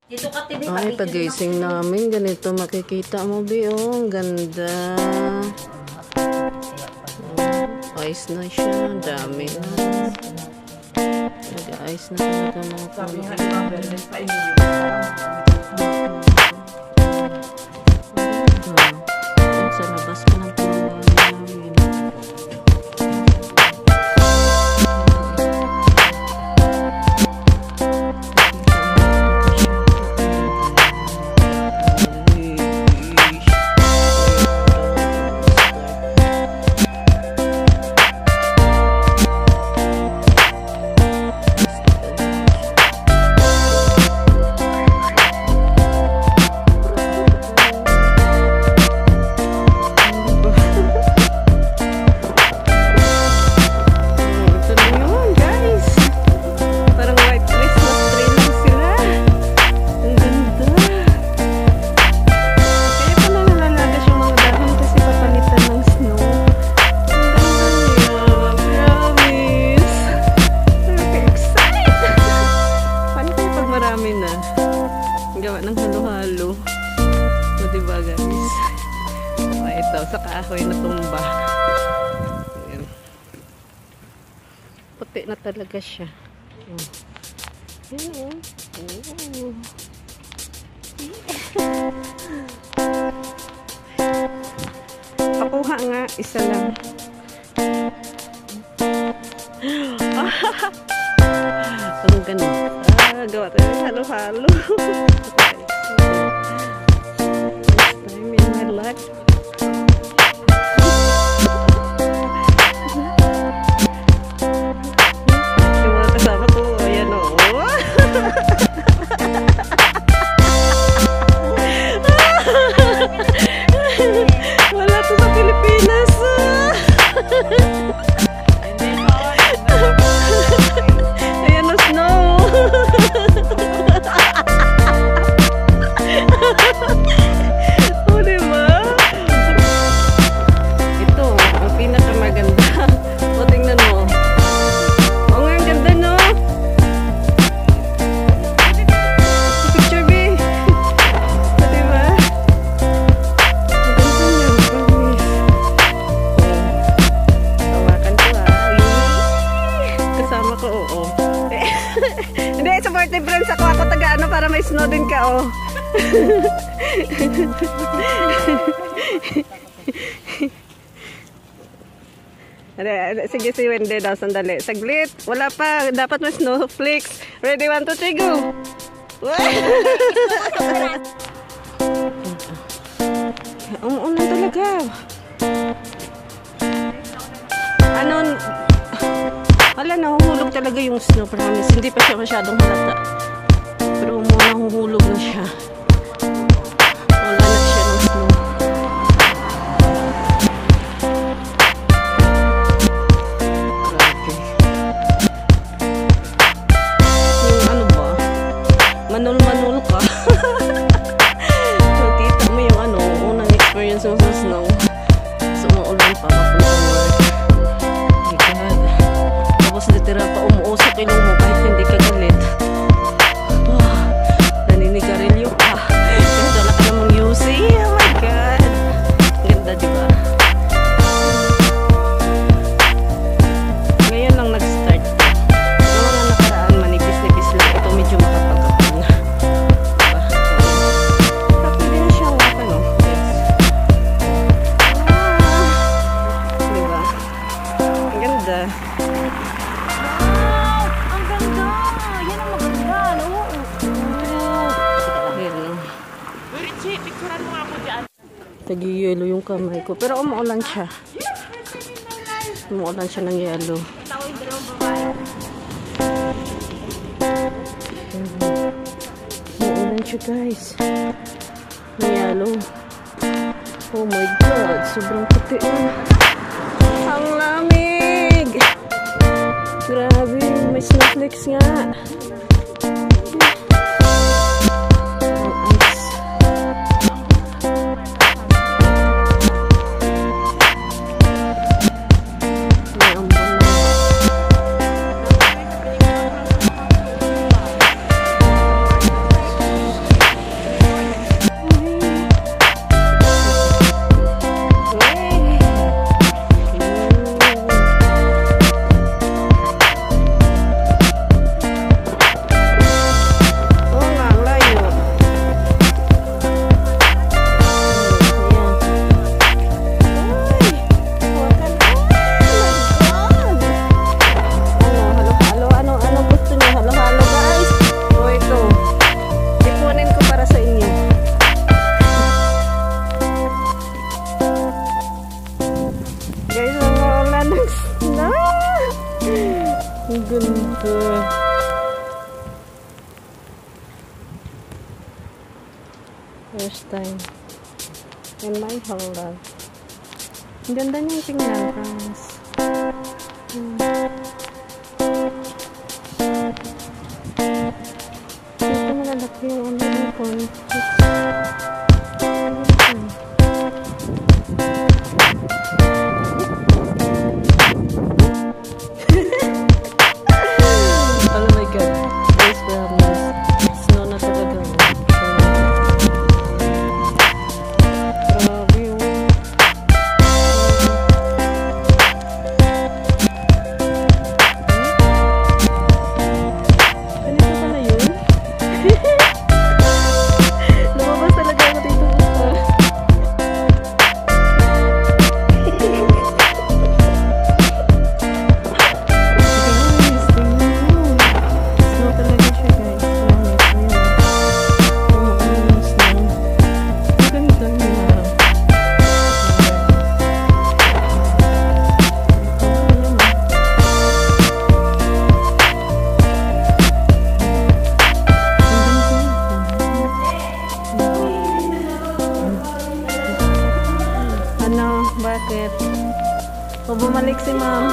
Dito ka TV. Ay, pagising namin. Ganito makikita mo, Bi. Oh, ang ganda. Ice na siya. Dami na. Nag-ice na talaga mga sa labas ka ng puno namin. Gawa ng halo-halo. O diba guys? O ito, sa kahoy na tumba. Ayan. Puti na talaga siya. Ayan. Pakuha nga, isa lang. Ang ganda. Gawa tayo halo-halo. First time in my life. Yung mga kasama ko, ayan o. Wala to sa Pilipinas. Ayan na snow. Oh, diba? Ito, ang pinakamaganda. O, tingnan mo. O nga, ang ganda, no? Picture, B. O, diba? Ang ganda niya, promise. Tawakan ko, kasama ko, oo. Hindi, supportive friends ako. Ako taga-ano para may snow din ka, oh. Sige, si Wendy daw, sandali. Saglit, wala pa. Dapat may snowflakes. Ready, 1, 2, 3, go! Ang ulan talaga. Ano? Wala, nahuhulog talaga yung snow, promise. Hindi pa siya masyadong halata. Pero nahuhulog na siya. Wala na siya ng snow. Grabe. Yung ano ba? Manul-manul ka. Nakita mo yung ano, unang experience mo sa snow. Sumuulan pa, mapunta work. My God. Tapos natira pa umuusok ilong mo kahit hindi ka galit. Naninigarilyo pa. Ganda na ka namang UC. Oh my God. Ganda, diba? Ngayon lang nag-start. Yung mga nakaraan, manipis-nipis lang. Ito medyo makapagkapag na. Diba? Pwede na siyang ano. Diba? Ang ganda. Tagi-yelo yung kamay ko. Pero umuulan siya. Umuulan siya ng yelo. Umuulan siya, guys. Ng yelo. Oh my God. Sobrang puti na. Ang lamig! Grabe. May snowflakes nga. First time. In my whole life. Ang ganda niyang tingnan, guys. Ito malalaki yung ano ng phone. Oh my God. Guys, promise. Snow na talaga. Grabe yung ganito pala yun. Lumabas talaga ako dito. Snow talaga siya, guys. Snow. Ang ganda niya. Ano? Bakit? O bumalik si ma'am?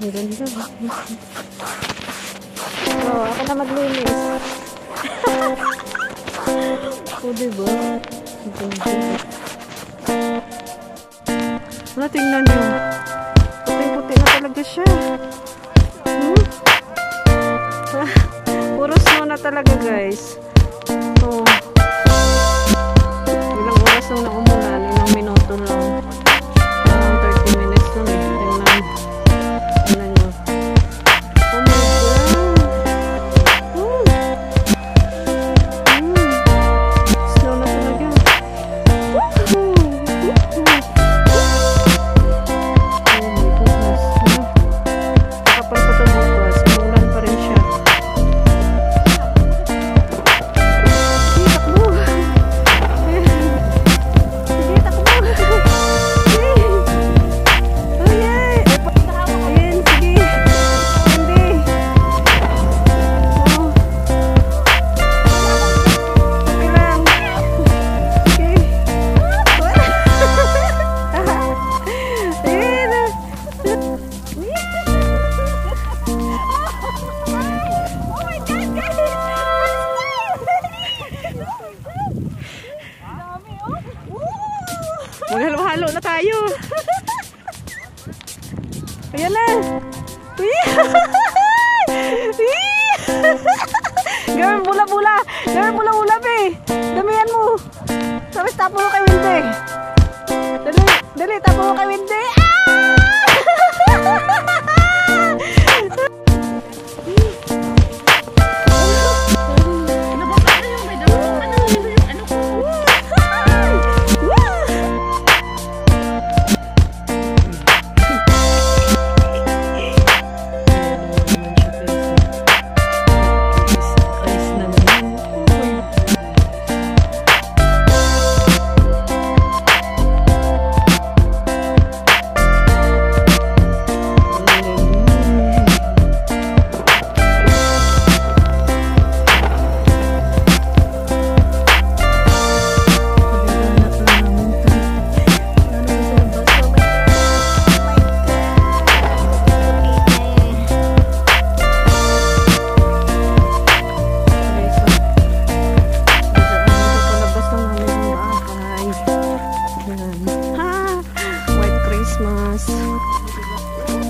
Ang ganda ba? Oh, ako na maglinis. O, diba? Ang ganda. Wala, tingnan nyo. Puti-puti na talaga siya. Puro snow na talaga, guys. Oh. Ilang oras lang na umulan. Ilang minuto lang. Parang 30 minutes lang eh. Tingnan. Tingnan nyo. Oh my God. Snow na talaga. Oh my goodness. Kapal pa ito bukas. Umulan pa rin siya. Maghalo-halo na tayo. Ayan na. Gawin bula-bula. Gawin bula-bula, be. Damihan mo. Tapos tapo mo kay Windy. Dali, dali, tapo mo kay Windy.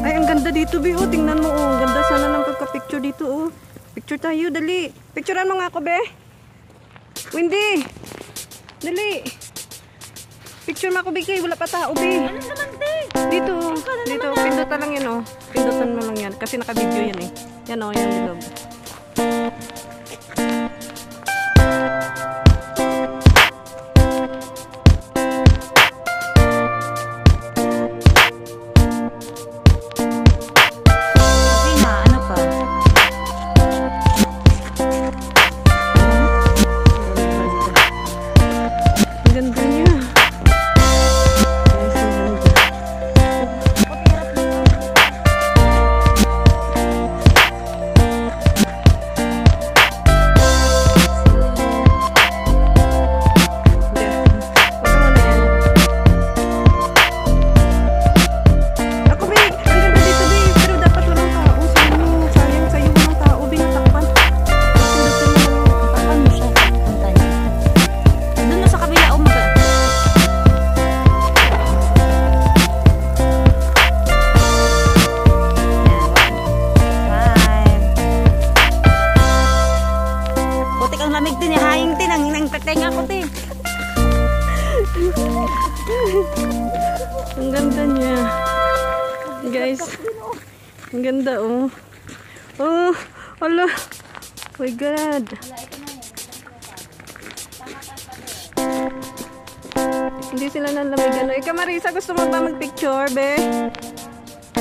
Ay, ang ganda dito, be. Oh, tingnan mo, oh. Ang ganda sana ng pagka-picture dito, oh. Picture tayo, dali. Picturean mo nga ako, be. Windy. Dali. Picture mo ako, be. Wala pa tao, be. Ano naman, be? Dito, dito. Pindutan lang yan, oh. Pindutan mo lang yan. Kasi naka-video yan, eh. Yan, oh. Yan, bilog. Ang ganda, oh. Oh, ala. Oh my God. Hindi sila nanlamig, ano. Ika, Marisa, gusto mo ba mag-picture, be?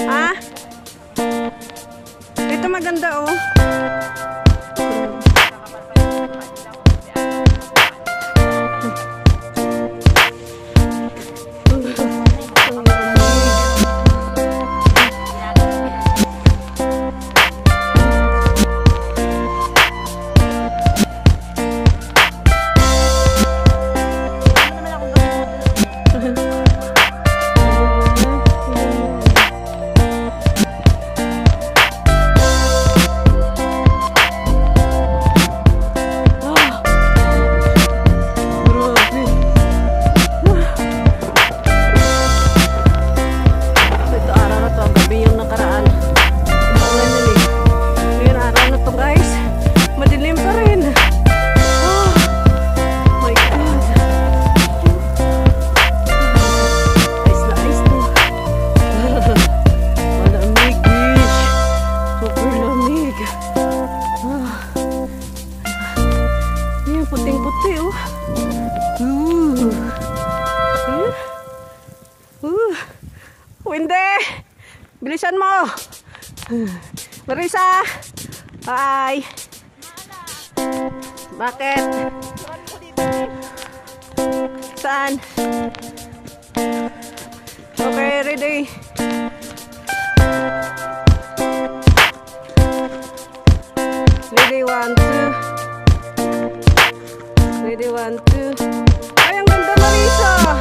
Ha? Ito maganda, oh. Puting-puti, oh. Hindi! Bilisan mo! Marisa! Hi! Bakit? Saan? Okay, ready? Ready, 1, 2. Ready, 1, 2. Ay, ang ganda, Marisa! Saan?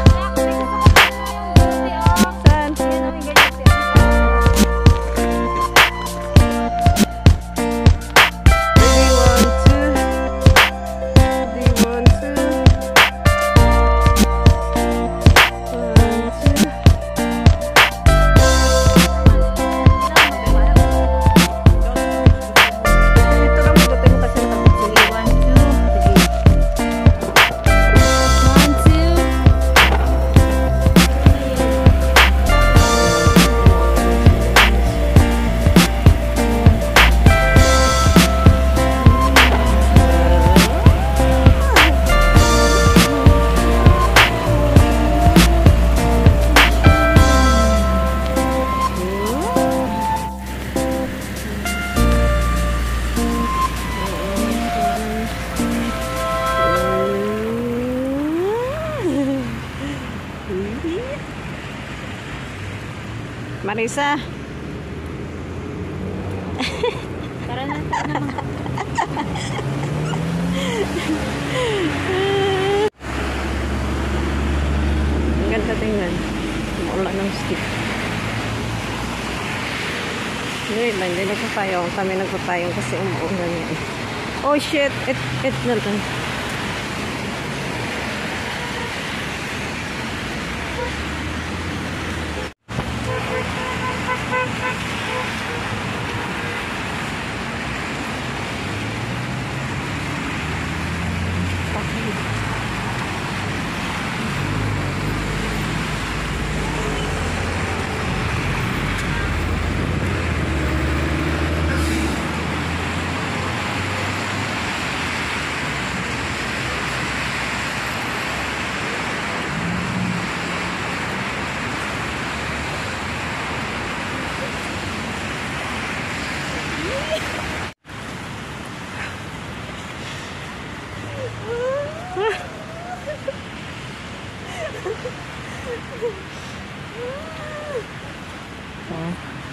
Marisa. Tara na, tara na. Ang ganda tingnan. Mula ng stick. Hindi nagpapayong. Kami nagpapayong kasi umuulan yan. Oh shit! It na lang.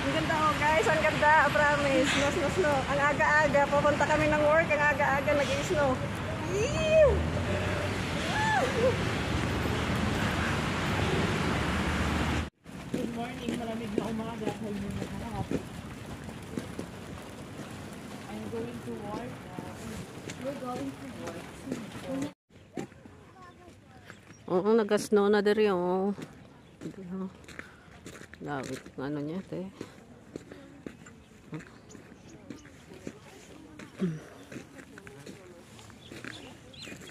Ang ganda, oh guys, ang ganda, promise. Snow. Ang aga-aga, pupunta kami ng work, ang aga-aga nag-i-snow. Good morning, malamig na umaga. I'm going to work. We're going to work. Oo, nag-snow na diri, oh. Lawit ng ano niya, te.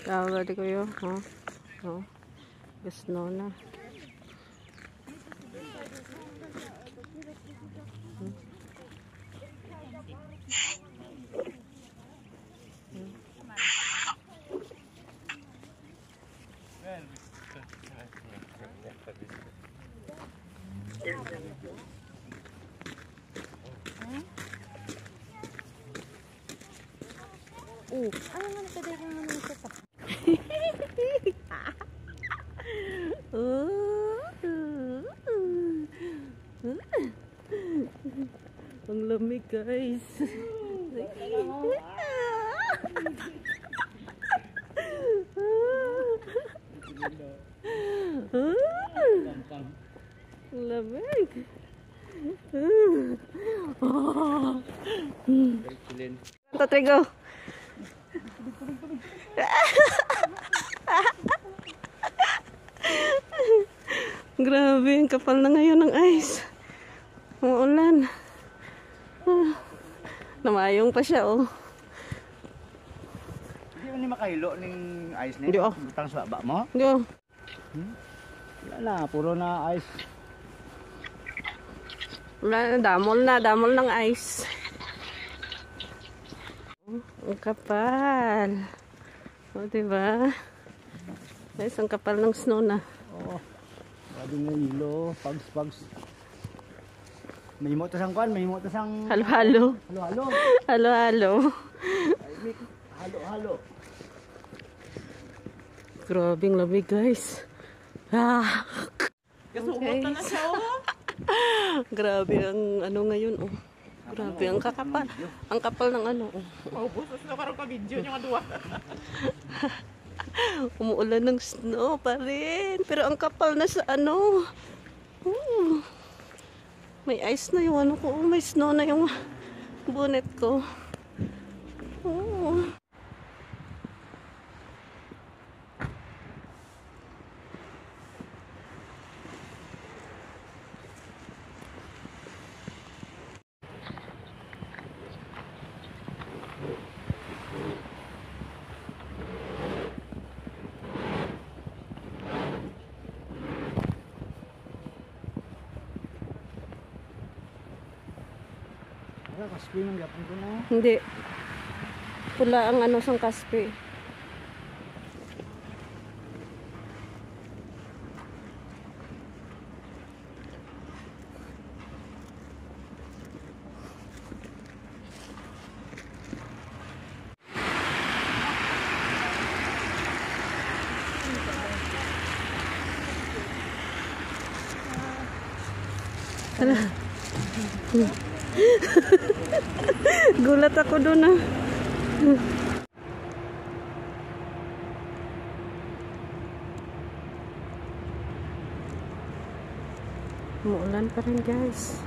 Tawag ko yun, oh. Oh. Snow na. Oh, ano naman pwede kang naman ito pa? Ang lamig, guys. Ang lamig. Tatrigo. Grabe, ang kapal na ngayon ng ice. Umuulan. Namayong pa siya, oh. Hindi mo ni makahilo ng ice niya? Hindi, oh. Butang sa baba mo? Hindi, oh. Wala na, puro na ice. Wala na, damol ng ice. Ang kapal. O, diba? Guys, ang kapal ng snow na. Oo. Grabe nga hilo, pags. Mahimo to sang kuan, mahimo to sang Halo-halo. halo-halo. Halo-halo. Ay, Mick, halo-halo. Grabe ang lamig, guys. Ah. Kasubot na siya, oh. Grabe ang ano ngayon, oh. Grabe ang kakapal. Ang kapal ng ano, oh. Maubos na karong ka-video niyo nga duwa. Umuulan ng snow pa rin. Pero ang kapal na sa ano. May ice na yung ano ko. May snow na yung bonnet ko. Wala, kaspi ng gapon ko na. Hindi. Pula ang ano sang kaspe. Hala. Gulat ako doon, ah. Umuulan pa rin, guys.